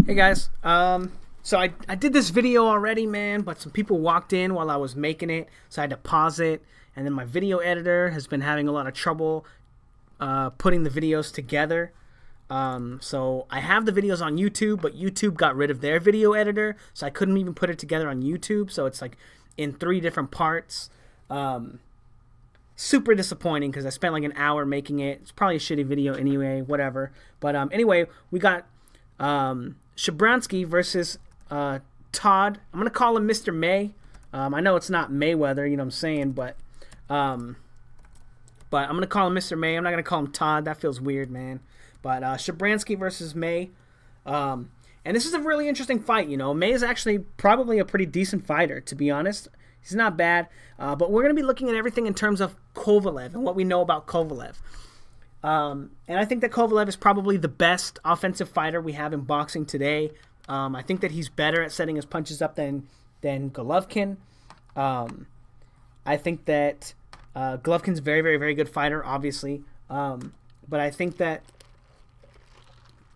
Hey guys, so I did this video already, man, but some people walked in while I was making it, so I had to pause it, and then my video editor has been having a lot of trouble putting the videos together. So I have the videos on YouTube, but YouTube got rid of their video editor, so I couldn't even put it together on YouTube, so it's like in 3 different parts. Super disappointing because I spent like an hour making it. It's probably a shitty video anyway, whatever. But anyway, we got Shabranskyy versus Todd. I'm gonna call him Mr. May. I know it's not Mayweather, you know what I'm saying, but I'm gonna call him Mr. May. I'm not gonna call him Todd. That feels weird, man. But Shabranskyy versus May. And this is a really interesting fight. You know, May is actually probably a pretty decent fighter, to be honest. He's not bad. But we're gonna be looking at everything in terms of Kovalev and what we know about Kovalev. And I think that Kovalev is probably the best offensive fighter we have in boxing today. I think that he's better at setting his punches up than Golovkin. I think that Golovkin's a very, very, very good fighter, obviously. But I think that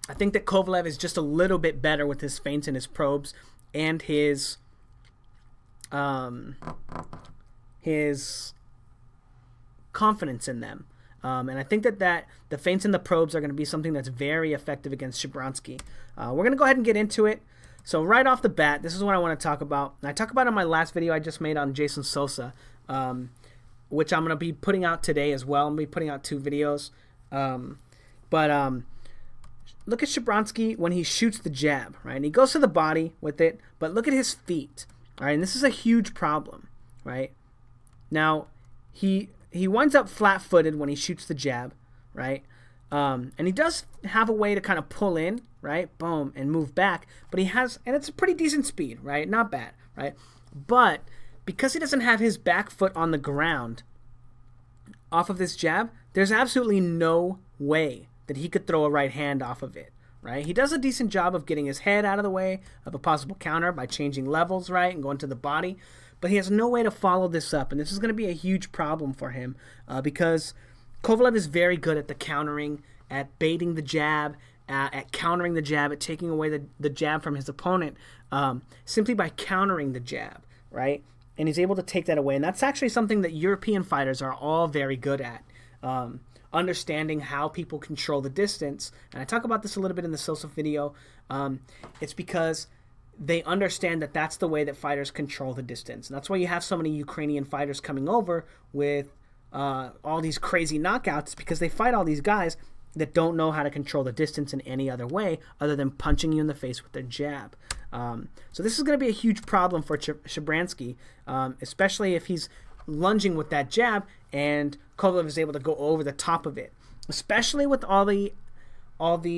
Kovalev is just a little bit better with his feints and his probes and his confidence in them. And I think that the feints and the probes are going to be something that's very effective against Shabranskyy. We're going to go ahead and get into it. So right off the bat, this is what I want to talk about. And I talked about it in my last video I just made on Jason Sosa, which I'm going to be putting out today as well. I'm going to be putting out 2 videos. Look at Shabranskyy when he shoots the jab, right? And he goes to the body with it, but look at his feet, all right? And this is a huge problem, right? Now, he winds up flat-footed when he shoots the jab, right? And he does have a way to kind of pull in, right? Boom, and move back. But he has, and it's a pretty decent speed, right? Not bad, right? But because he doesn't have his back foot on the ground off of this jab, there's absolutely no way that he could throw a right hand off of it, right? He does a decent job of getting his head out of the way of a possible counter by changing levels, right, and going to the body. But he has no way to follow this up, and this is going to be a huge problem for him because Kovalev is very good at the countering, at baiting the jab, at countering the jab, at taking away the jab from his opponent simply by countering the jab, right? And he's able to take that away, and that's actually something that European fighters are all very good at, understanding how people control the distance. And I talk about this a little bit in the Sosa video. It's because they understand that that's the way that fighters control the distance. And that's why you have so many Ukrainian fighters coming over with all these crazy knockouts, because they fight all these guys that don't know how to control the distance in any other way other than punching you in the face with their jab. So this is going to be a huge problem for Shabranskyy, especially if he's lunging with that jab and Kovalev is able to go over the top of it, especially with all the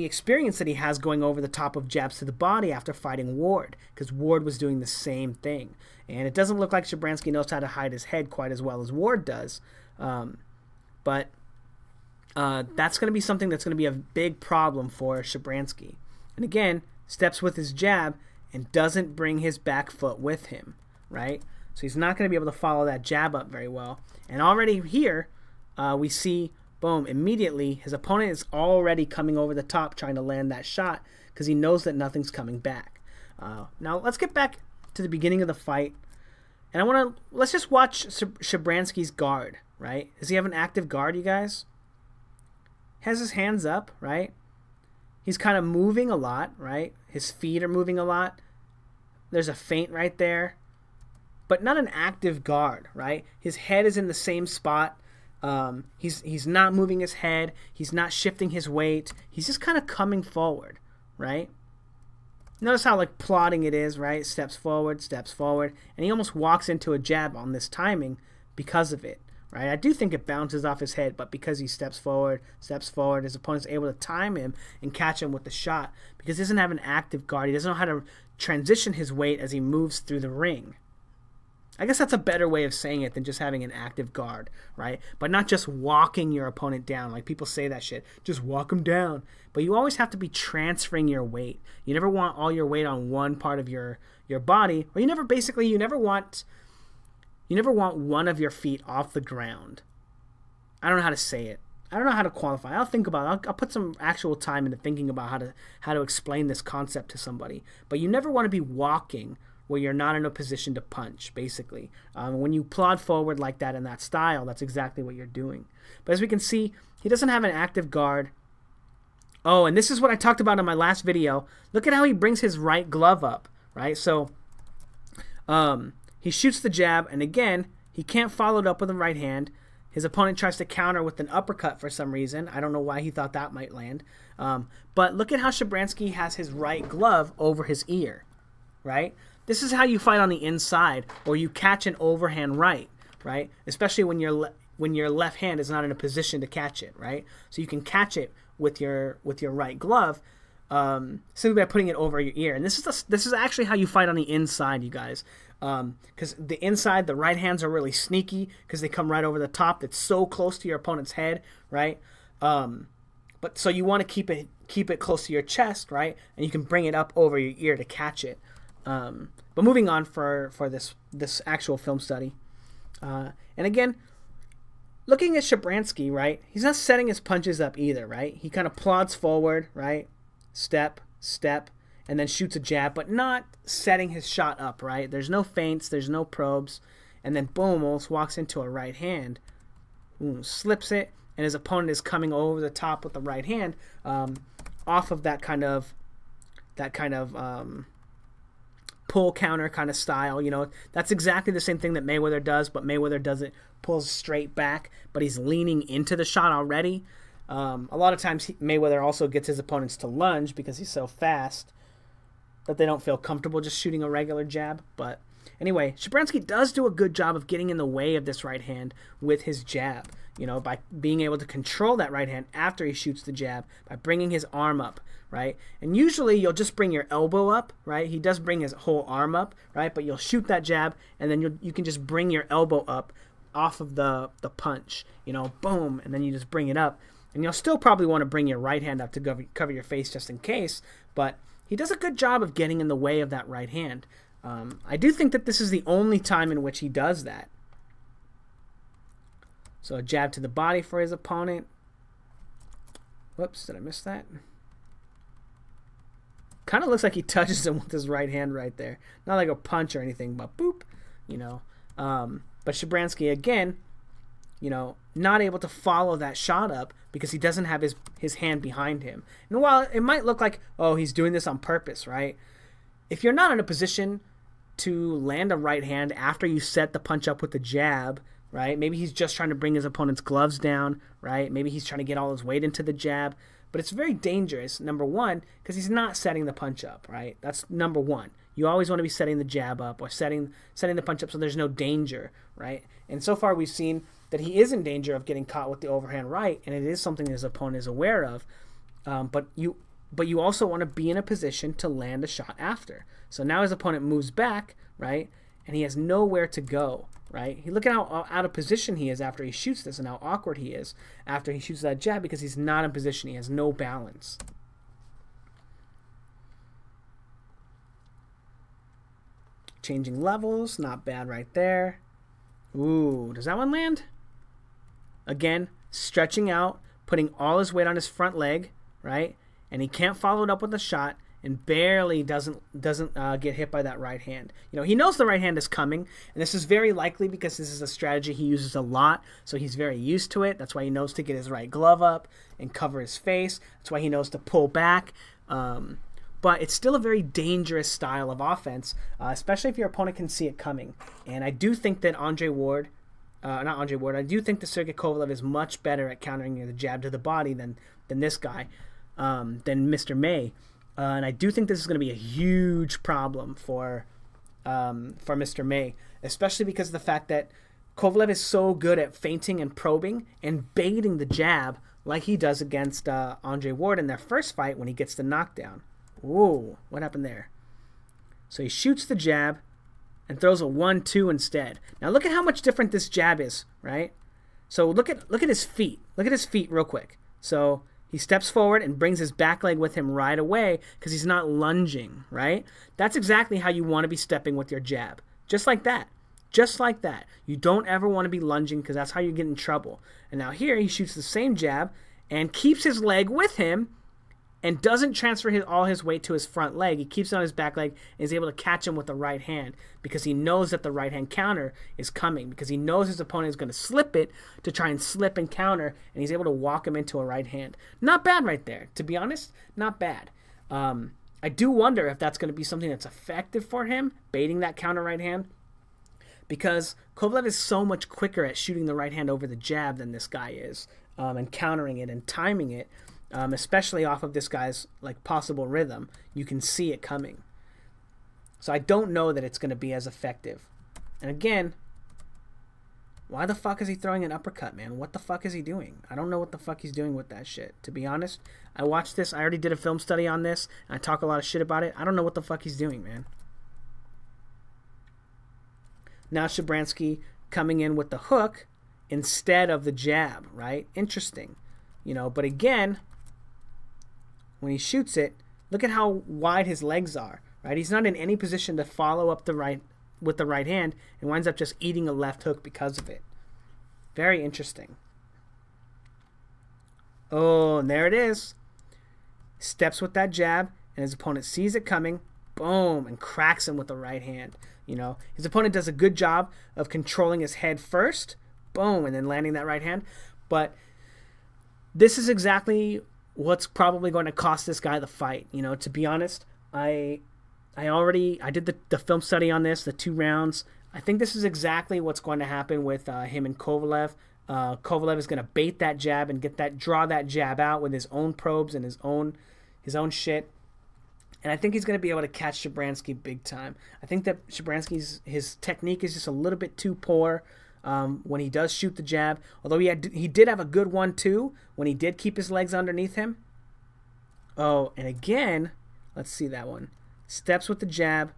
experience that he has going over the top of jabs to the body after fighting Ward, because Ward was doing the same thing. And it doesn't look like Shabranskyy knows how to hide his head quite as well as Ward does. But that's going to be something that's going to be a big problem for Shabranskyy. And again, steps with his jab and doesn't bring his back foot with him, right? So he's not going to be able to follow that jab up very well. And already here, we see, boom, immediately his opponent is already coming over the top trying to land that shot because he knows that nothing's coming back. Now let's get back to the beginning of the fight. And let's just watch Shabransky's guard, right? Does he have an active guard, you guys? Has his hands up, right? He's kind of moving a lot, right? His feet are moving a lot. There's a feint right there. But not an active guard, right? His head is in the same spot. He's not moving his head. He's not shifting his weight. He's just kind of coming forward, right? Notice how like plodding it is, right? Steps forward, and he almost walks into a jab on this timing because of it, right? I do think it bounces off his head, but because he steps forward, his opponent's able to time him and catch him with the shot because he doesn't have an active guard. He doesn't know how to transition his weight as he moves through the ring. I guess that's a better way of saying it than just having an active guard, right? But not just walking your opponent down. Like people say that shit. Just walk him down. But you always have to be transferring your weight. You never want all your weight on one part of your body. Or you never want one of your feet off the ground. I don't know how to say it. I don't know how to qualify. I'll think about it. I'll put some actual time into thinking about how to explain this concept to somebody. But you never want to be walking where you're not in a position to punch, basically. When you plod forward like that in that style, that's exactly what you're doing. But as we can see, he doesn't have an active guard. Oh, and this is what I talked about in my last video. Look at how he brings his right glove up, right? So he shoots the jab, and again, he can't follow it up with the right hand. His opponent tries to counter with an uppercut for some reason. I don't know why he thought that might land. But look at how Shabranskyy has his right glove over his ear, right? This is how you fight on the inside, or you catch an overhand right, right? Especially when your left hand is not in a position to catch it, right? So you can catch it with your right glove simply by putting it over your ear. And this is actually how you fight on the inside, you guys. Because the inside, the right hands are really sneaky because they come right over the top. It's so close to your opponent's head, right? But so you want to keep it close to your chest, right? And you can bring it up over your ear to catch it. But moving on for this actual film study, and again, looking at Shabranskyy, right? He's not setting his punches up either, right? He kind of plods forward, right? Step, step, and then shoots a jab, but not setting his shot up, right? There's no feints, there's no probes, and then boom, almost walks into a right hand, slips it, and his opponent is coming over the top with the right hand, off of that kind of pull counter kind of style. You know, that's exactly the same thing that Mayweather does, but Mayweather does it, pulls straight back, but he's leaning into the shot already. A lot of times Mayweather also gets his opponents to lunge because he's so fast that they don't feel comfortable just shooting a regular jab. But anyway, Shabranskyy does do a good job of getting in the way of this right hand with his jab, you know, by being able to control that right hand after he shoots the jab, by bringing his arm up, right? And usually you'll just bring your elbow up, right? He does bring his whole arm up, right? But you'll shoot that jab, and then you can just bring your elbow up off of the punch, you know, boom, and then you just bring it up. And you'll still probably want to bring your right hand up to cover your face just in case, but he does a good job of getting in the way of that right hand. I do think that this is the only time in which he does that. So a jab to the body for his opponent. Whoops, did I miss that? Kind of looks like he touches him with his right hand right there. Not like a punch or anything, but boop, you know. But Shabranskyy, again, you know, not able to follow that shot up because he doesn't have his hand behind him. And while it might look like, oh, he's doing this on purpose, right? If you're not in a position to land a right hand after you set the punch up with the jab, right? Maybe he's just trying to bring his opponent's gloves down, right? Maybe he's trying to get all his weight into the jab. But it's very dangerous, number one, because he's not setting the punch up, right? That's number one. You always want to be setting the jab up or setting the punch up so there's no danger, right? And so far we've seen that he is in danger of getting caught with the overhand right, and it is something his opponent is aware of. But you also want to be in a position to land a shot after. So now his opponent moves back, right? And he has nowhere to go, right? Look at how out of position he is after he shoots this and how awkward he is after he shoots that jab because he's not in position. He has no balance. Changing levels, not bad right there. Ooh, does that one land? Again, stretching out, putting all his weight on his front leg, right? And he can't follow it up with a shot and barely doesn't get hit by that right hand. You know, he knows the right hand is coming, and this is very likely because this is a strategy he uses a lot, so he's very used to it. That's why he knows to get his right glove up and cover his face. That's why he knows to pull back. But it's still a very dangerous style of offense, especially if your opponent can see it coming. And I do think that I do think that Sergey Kovalev is much better at countering the jab to the body than this guy, than Mr. May. And I do think this is going to be a huge problem for Mr. May, especially because of the fact that Kovalev is so good at feinting and probing and baiting the jab like he does against Andre Ward in their first fight when he gets the knockdown. Whoa, what happened there? So he shoots the jab and throws a 1-2 instead. Now look at how much different this jab is, right? So look at his feet. Look at his feet real quick. So he steps forward and brings his back leg with him right away because he's not lunging, right? That's exactly how you want to be stepping with your jab. Just like that. Just like that. You don't ever want to be lunging because that's how you get in trouble. And now here he shoots the same jab and keeps his leg with him and doesn't transfer all his weight to his front leg. He keeps it on his back leg and is able to catch him with the right hand because he knows that the right hand counter is coming, because he knows his opponent is going to slip it to try and slip and counter, and he's able to walk him into a right hand. Not bad right there. To be honest, not bad. I do wonder if that's going to be something that's effective for him, baiting that counter right hand, because Kovalev is so much quicker at shooting the right hand over the jab than this guy is, and countering it and timing it. Especially off of this guy's like possible rhythm, you can see it coming. So I don't know that it's going to be as effective. And again, why the fuck is he throwing an uppercut, man? What the fuck is he doing? I don't know what the fuck he's doing with that shit. To be honest, I watched this. I already did a film study on this, and I talk a lot of shit about it. I don't know what the fuck he's doing, man. Now Shabranskyy coming in with the hook instead of the jab, right? Interesting. You know, but again, when he shoots it, look at how wide his legs are, right? He's not in any position to follow up with the right hand and winds up just eating a left hook because of it. Very interesting. Oh, and there it is. Steps with that jab, and his opponent sees it coming, boom, and cracks him with the right hand. You know, his opponent does a good job of controlling his head first, boom, and then landing that right hand. But this is exactly what's probably going to cost this guy the fight. You know, to be honest, I did the film study on this, the 2 rounds. I think this is exactly what's going to happen with him and Kovalev. Kovalev is going to bait that jab and draw that jab out with his own probes and his own shit. And I think he's going to be able to catch Shabranskyy big time. I think that Shabranskyy's his technique is just a little bit too poor when he does shoot the jab. Although he did have a good 1-2 when he did keep his legs underneath him. Oh, and again, let's see that one. Steps with the jab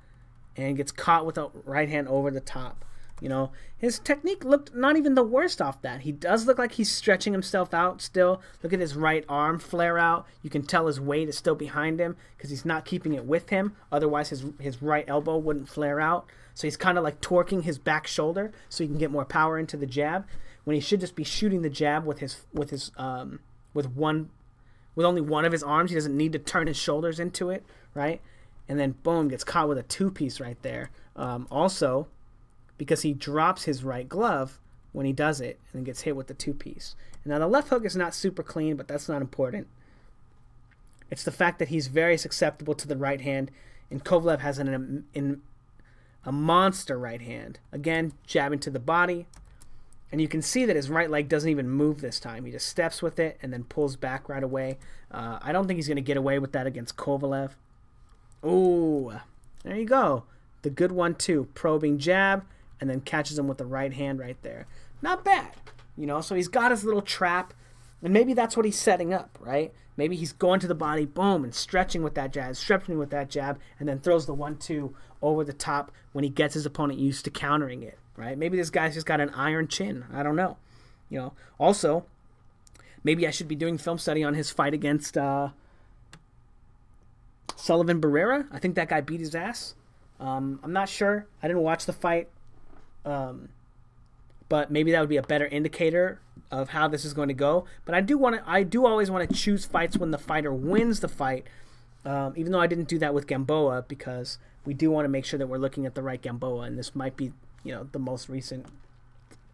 and gets caught with a right hand over the top. You know, his technique looked not even the worst off that. He does look like he's stretching himself out still. Look at his right arm flare out. You can tell his weight is still behind him because he's not keeping it with him. Otherwise, his right elbow wouldn't flare out. So he's kind of like torquing his back shoulder so he can get more power into the jab, when he should just be shooting the jab with only one of his arms. He doesn't need to turn his shoulders into it, right? And then boom, gets caught with a 2-piece right there. Also, because he drops his right glove when he does it and gets hit with the 2-piece. Now the left hook is not super clean, but that's not important. It's the fact that he's very susceptible to the right hand, and Kovalev has a monster right hand. Again, jabbing to the body, and you can see that his right leg doesn't even move this time. He just steps with it and then pulls back right away. I don't think he's going to get away with that against Kovalev. Oh, there you go. The good 1-2, probing jab, and then catches him with the right hand right there. Not bad, you know. So he's got his little trap, and maybe that's what he's setting up, right? Maybe he's going to the body, boom, and stretching with that jab, and then throws the 1-2 over the top when he gets his opponent used to countering it, right? Maybe this guy's just got an iron chin. I don't know, you know. Also, maybe I should be doing film study on his fight against Sullivan Barrera. I think that guy beat his ass. I'm not sure. I didn't watch the fight. But maybe that would be a better indicator of how this is going to go. But I do always want to choose fights when the fighter wins the fight, even though I didn't do that with Gamboa, because we do want to make sure that we're looking at the right Gamboa, and this might be, you know, the most recent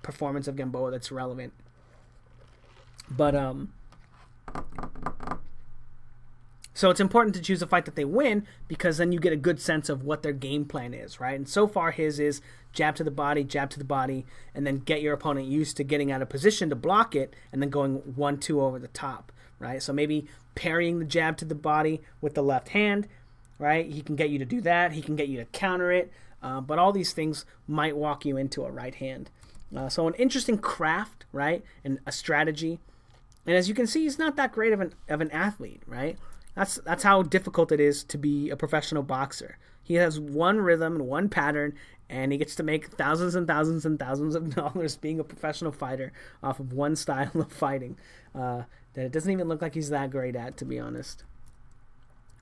performance of Gamboa that's relevant. But so it's important to choose a fight that they win, because then you get a good sense of what their game plan is, right? And so far his is jab to the body, and then get your opponent used to getting out of position to block it, and then going 1-2 over the top, right? So maybe parrying the jab to the body with the left hand, right? He can get you to do that. He can get you to counter it. But all these things might walk you into a right hand. So an interesting craft, right? And a strategy. And as you can see, he's not that great of an athlete, right? That's how difficult it is to be a professional boxer. He has one rhythm and one pattern, and he gets to make thousands and thousands and thousands of dollars being a professional fighter off of one style of fighting that it doesn't even look like he's that great at, to be honest.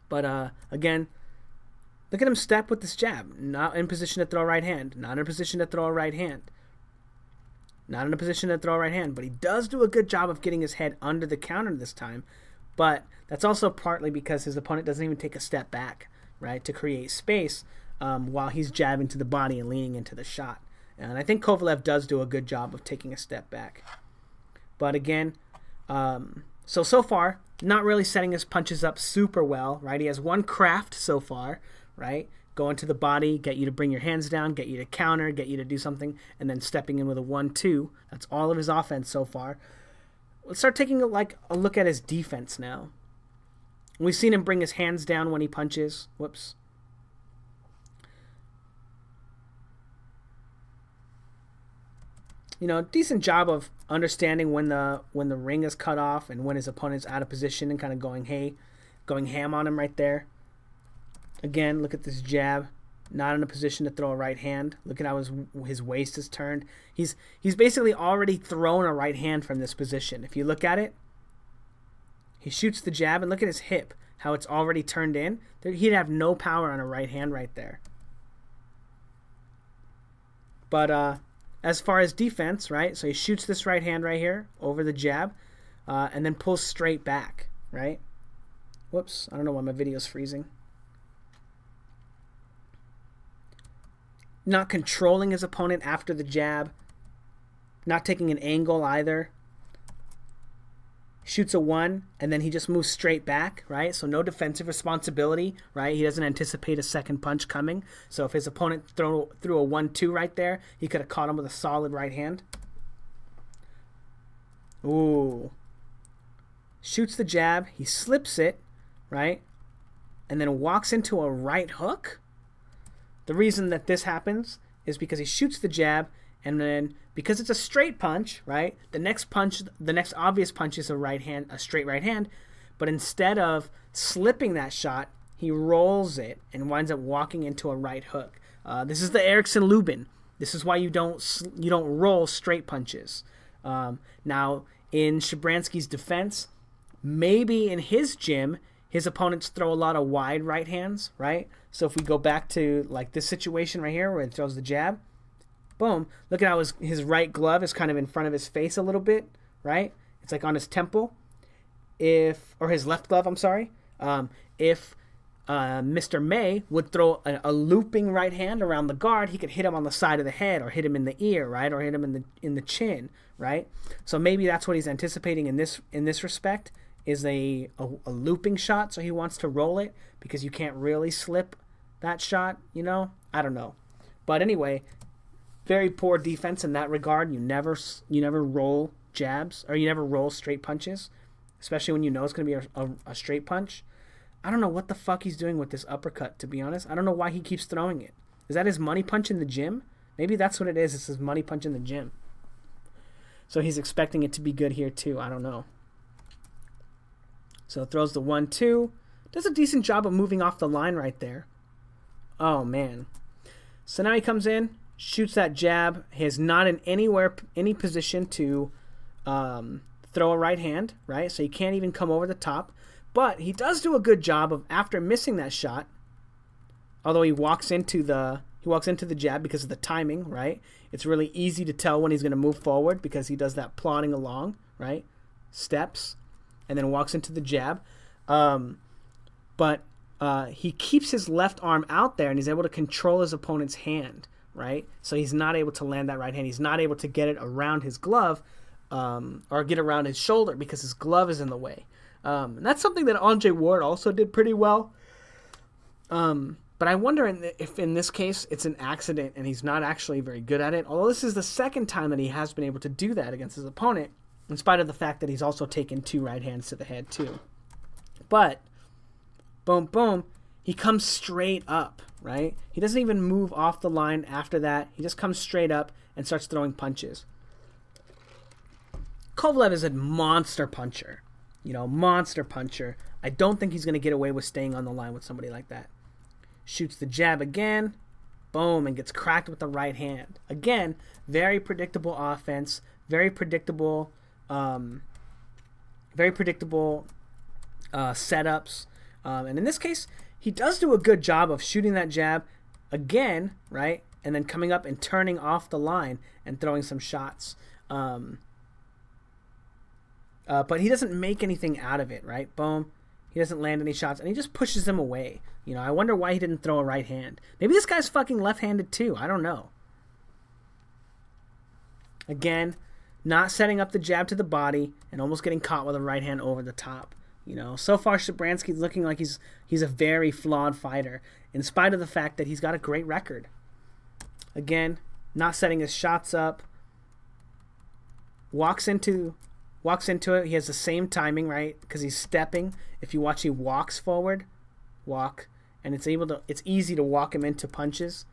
But again, Look at him step with this jab. Not in position to throw a right hand. Not in a position to throw a right hand. Not in a position to throw a right hand. But he does do a good job of getting his head under the counter this time. But that's also partly because his opponent doesn't even take a step back, right, to create space while he's jabbing to the body and leaning into the shot. And I think Kovalev does do a good job of taking a step back. But again, so far, not really setting his punches up super well, right? He has one craft so far, right? Going to the body, get you to bring your hands down, get you to counter, get you to do something, and then stepping in with a 1-2. That's all of his offense so far. Let's start taking a look at his defense now. We've seen him bring his hands down when he punches. Whoops. You know, decent job of understanding when the ring is cut off and when his opponent's out of position and kind of going ham on him right there. Again, look at this jab. Not in a position to throw a right hand. Look at how his waist is turned. He's basically already thrown a right hand from this position. If you look at it, he shoots the jab, and look at his hip, how it's already turned in. He'd have no power on a right hand right there. But as far as defense, right, so he shoots this right hand right here over the jab and then pulls straight back, right? Whoops, I don't know why my video's freezing. Not controlling his opponent after the jab. Not taking an angle either. Shoots a 1, and then he just moves straight back, right? So no defensive responsibility, right? He doesn't anticipate a second punch coming. So if his opponent threw a 1-2 right there, he could have caught him with a solid right hand. Ooh. Shoots the jab. He slips it, right? And then walks into a right hook. The reason that this happens is because he shoots the jab, and then because it's a straight punch, right? The next obvious punch is a straight right hand, but instead of slipping that shot, he rolls it and winds up walking into a right hook. This is the Erickson-Lubin. This is why you don't roll straight punches. Now, in Shabransky's defense, maybe in his gym, his opponents throw a lot of wide right hands, right? So if we go back to like this situation right here where he throws the jab, boom, look at how his right glove is kind of in front of his face a little bit, right? It's like on his temple. Or his left glove, I'm sorry. If Mr. May would throw a looping right hand around the guard, he could hit him on the side of the head or hit him in the ear, right? Or hit him in the chin, right? So maybe that's what he's anticipating in this respect, is a looping shot, so he wants to roll it because you can't really slip that shot, you know? I don't know. But anyway, very poor defense in that regard. You never roll jabs, or you never roll straight punches, especially when you know it's going to be a straight punch. I don't know what the fuck he's doing with this uppercut, to be honest. I don't know why he keeps throwing it. Is that his money punch in the gym? Maybe that's what it is. It's his money punch in the gym. So he's expecting it to be good here too. I don't know. So throws the 1-2. Does a decent job of moving off the line right there. Oh, man. So now he comes in, shoots that jab. He is not in any position to throw a right hand, right? So he can't even come over the top. But he does do a good job of, after missing that shot, although he walks into the jab because of the timing, right? It's really easy to tell when he's going to move forward because he does that plodding along, right? Steps, and then walks into the jab. But he keeps his left arm out there, and he's able to control his opponent's hand, right? So he's not able to land that right hand. He's not able to get it around his glove or get around his shoulder because his glove is in the way. And that's something that Andre Ward also did pretty well. But I wonder if in this case it's an accident and he's not actually very good at it. Although this is the second time that he has been able to do that against his opponent, in spite of the fact that he's also taken 2 right hands to the head too. But, boom, boom, he comes straight up, right? He doesn't even move off the line after that. He just comes straight up and starts throwing punches. Kovalev is a monster puncher. You know, monster puncher. I don't think he's going to get away with staying on the line with somebody like that. Shoots the jab again. Boom, and gets cracked with the right hand. Again, very predictable offense. Very predictable setups. And in this case, he does do a good job of shooting that jab again, right? And then coming up and turning off the line and throwing some shots. But he doesn't make anything out of it, right? Boom. He doesn't land any shots, and he just pushes them away. You know, I wonder why he didn't throw a right hand. Maybe this guy's fucking left-handed too. I don't know. Again, not setting up the jab to the body and almost getting caught with a right hand over the top. You know, so far Shabransky's looking like he's a very flawed fighter, in spite of the fact that he's got a great record. Again, not setting his shots up. Walks into it. He has the same timing, right? Because he's stepping. If you watch, he walks forward, and it's easy to walk him into punches.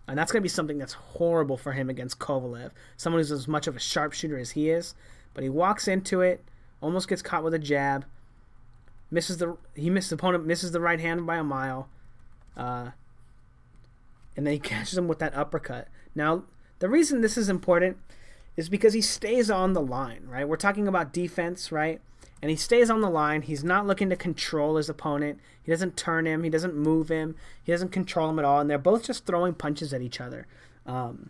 And that's going to be something that's horrible for him against Kovalev, someone who's as much of a sharpshooter as he is. But he walks into it, almost gets caught with a jab, the opponent misses the right hand by a mile, and then he catches him with that uppercut. Now, the reason this is important is because he stays on the line, right? We're talking about defense, right? And he stays on the line. He's not looking to control his opponent. He doesn't turn him. He doesn't move him. He doesn't control him at all. And they're both just throwing punches at each other. And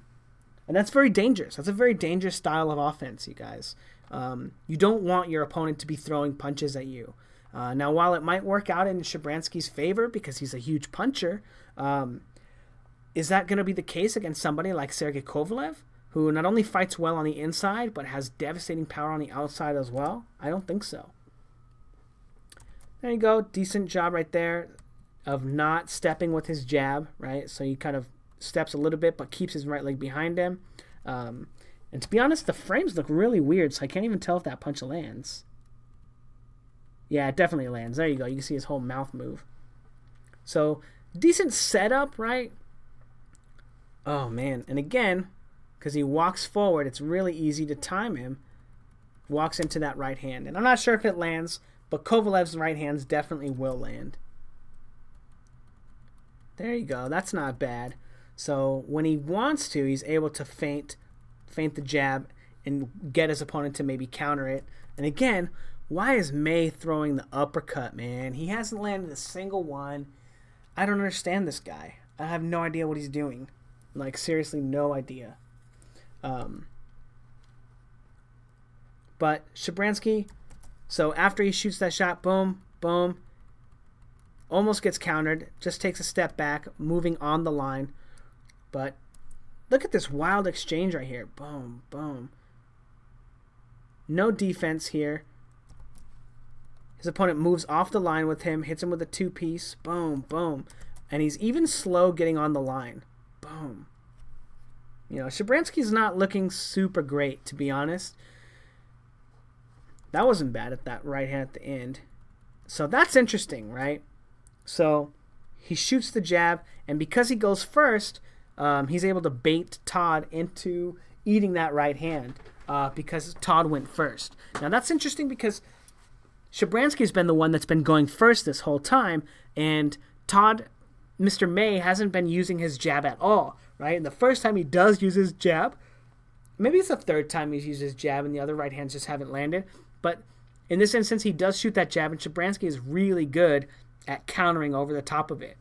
that's very dangerous. That's a very dangerous style of offense, you guys. You don't want your opponent to be throwing punches at you. Now, while it might work out in Shabransky's favor because he's a huge puncher, is that going to be the case against somebody like Sergey Kovalev, who not only fights well on the inside, but has devastating power on the outside as well? I don't think so. There you go. Decent job right there of not stepping with his jab, right? So he kind of steps a little bit, but keeps his right leg behind him. And to be honest, the frames look really weird, so I can't even tell if that punch lands. Yeah, it definitely lands. There you go. You can see his whole mouth move. So, decent setup, right? Oh, man. And again, because he walks forward, it's really easy to time him. Walks into that right hand. And I'm not sure if it lands, but Kovalev's right hands definitely will land. There you go. That's not bad. So when he wants to, he's able to feint the jab and get his opponent to maybe counter it. And again, why is May throwing the uppercut, man? He hasn't landed a single one. I don't understand this guy. I have no idea what he's doing. Like, seriously, no idea. But Shabranskyy, so after he shoots that shot, boom, boom, almost gets countered, just takes a step back, moving on the line. But look at this wild exchange right here. Boom, boom. No defense here. His opponent moves off the line with him, hits him with a two-piece. Boom, boom. And he's even slow getting on the line. Boom. You know, Shabransky's not looking super great, to be honest. That wasn't bad at that right hand at the end. So that's interesting, right? So he shoots the jab, and because he goes first, he's able to bait Todd into eating that right hand because Todd went first. Now that's interesting because Shabransky's been the one that's been going first this whole time, and Todd, Mr. May, hasn't been using his jab at all, right? And the first time he does use his jab, maybe it's the third time he's used his jab and the other right hands just haven't landed, but in this instance he does shoot that jab, and Shabranskyy is really good at countering over the top of it.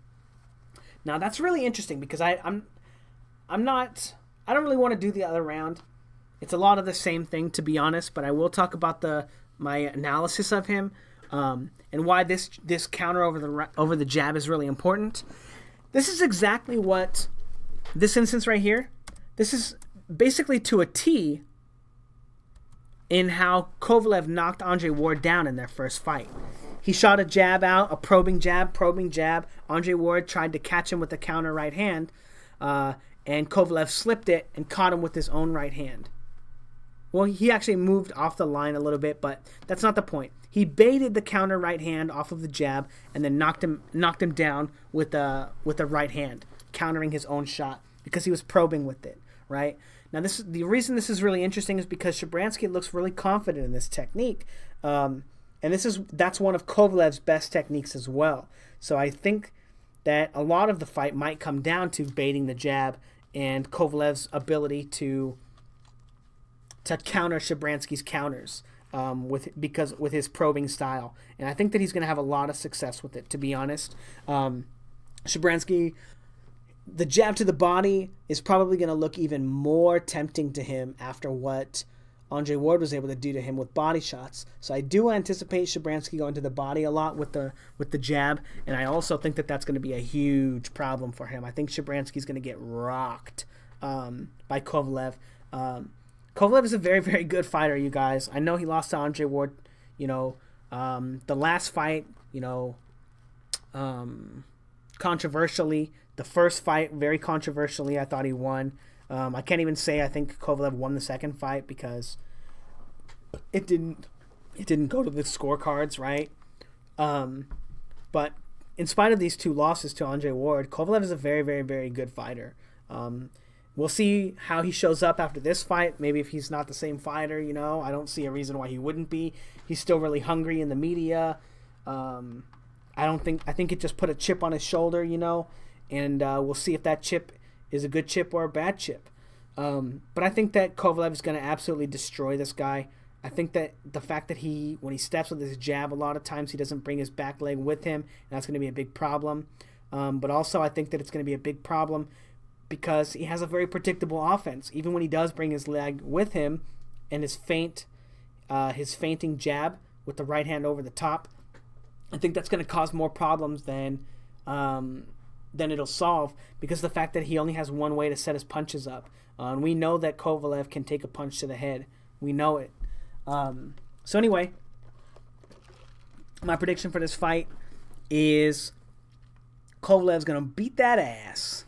Now that's really interesting because I don't really want to do the other round. It's a lot of the same thing, to be honest, but I will talk about my analysis of him and why this counter over the jab is really important. This is exactly what this instance right here. This is basically to a T in how Kovalev knocked Andre Ward down in their first fight. He shot a jab out, a probing jab. Andre Ward tried to catch him with a counter right hand, and Kovalev slipped it and caught him with his own right hand. Well, he actually moved off the line a little bit, but that's not the point. He baited the counter right hand off of the jab and then knocked him down with a right hand, countering his own shot because he was probing with it, right? Now, the reason this is really interesting is because Shabranskyy looks really confident in this technique, and that's one of Kovalev's best techniques as well. So I think that a lot of the fight might come down to baiting the jab and Kovalev's ability to counter Shabransky's counters. with his probing style, and I think that he's going to have a lot of success with it. To be honest, Shabranskyy, the jab to the body is probably going to look even more tempting to him after what Andre Ward was able to do to him with body shots. So I do anticipate Shabranskyy going to the body a lot with the jab, and I also think that that's going to be a huge problem for him. I think Shabranskyy is going to get rocked by Kovalev. Kovalev is a very, very good fighter, you guys. I know he lost to Andre Ward, the last fight, controversially. The first fight, very controversially, I thought he won. I can't even say I think Kovalev won the second fight because it didn't go to the scorecards, right? But in spite of these two losses to Andre Ward, Kovalev is a very, very, very good fighter. We'll see how he shows up after this fight. Maybe if he's not the same fighter, I don't see a reason why he wouldn't be. He's still really hungry in the media. I think it just put a chip on his shoulder, and we'll see if that chip is a good chip or a bad chip. But I think that Kovalev is going to absolutely destroy this guy. I think that the fact that when he steps with his jab, a lot of times he doesn't bring his back leg with him, and that's going to be a big problem. But also I think that it's going to be a big problem because he has a very predictable offense. Even when he does bring his leg with him and his fainting jab with the right hand over the top, I think that's going to cause more problems than it'll solve, because of the fact that he only has one way to set his punches up. And we know that Kovalev can take a punch to the head. We know it. So anyway, my prediction for this fight is Kovalev's going to beat that ass.